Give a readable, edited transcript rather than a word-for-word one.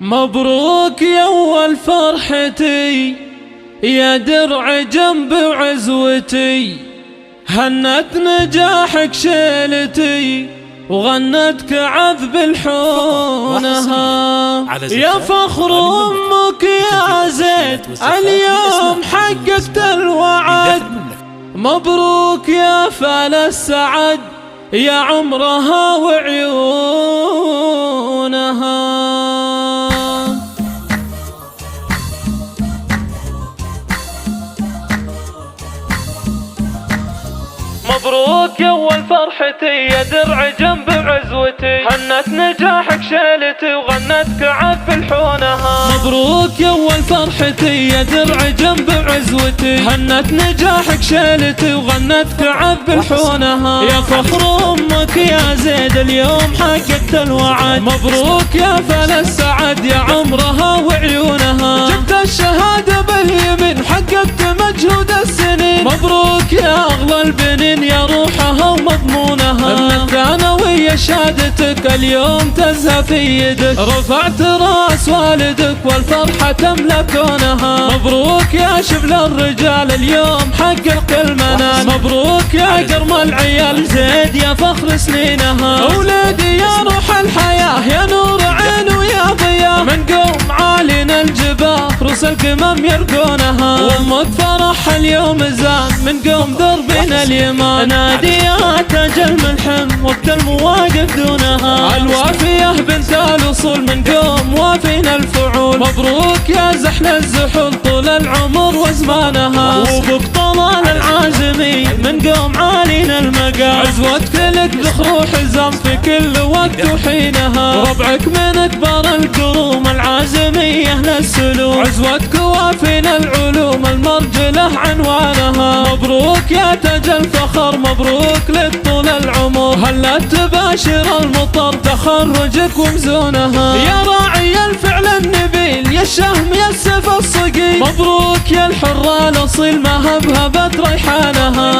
مبروك يا أول فرحتي يا درع جنب عزوتي، هنت نجاحك شيلتي وغنتك عذب الحونها. يا فخر أمك يا زيد اليوم حققت الوعد، مبروك يا فال السعد يا عمرها وعيونها. مبروك يا أول فرحتي يا درع جنب عزوتي، هنت نجاحك شيلتي وغنتك عذب الحونها. مبروك يا أول فرحتي يا درع جنب عزوتي، هنت نجاحك شيلتي وغنتك عذب الحونها. يا فخر أمك يا زيد اليوم حققت الوعد، مبروك يا فال السعد يا عمرها وعيونها. جبت الشهادة باليمين حققت مجهود السنين، مبروك يا أغلى البنين يا روحها ومضمونها. الثانوية شهادتك اليوم تزهى في يدك، رفعت راس والدك والفرحة تملى كونها. مبروك يا شبل الرجال اليوم حقق المنال، مبروك يا قرم العيال زيد يا فخر سنينها. أولادي يا روح الحياة يا نور عين ويا ضياء، من قوم عالينا الجباه رؤوس القمم يرقونها. وامك فرح اليوم زاد من قوم دربنا اليمان، ناديات اجل ملحم وقت المواقف دونها. الوافية بنت الاصول من قوم وافينا الفعول، مبروك يا زحل الزحول طول العمر وزمانها. وبك طلال العازمي من قوم عالينا المقام، عزوتك لك ذخر حزام في كل وقت وحينها. ربعك من اكبر الكروم العازمية للسلوك، عزوتك وافينا العلوم المرجلة عنوانها. مبروك يا تاج الفخر مبروك لك طول العمر، هلا تباشر المطر تخرجك ومزونها. يا راعي الفعل النبيل يا الشهم يا السيف الصقيل، مبروك يا الحرة الاصيل ما هبهبت ريحانها.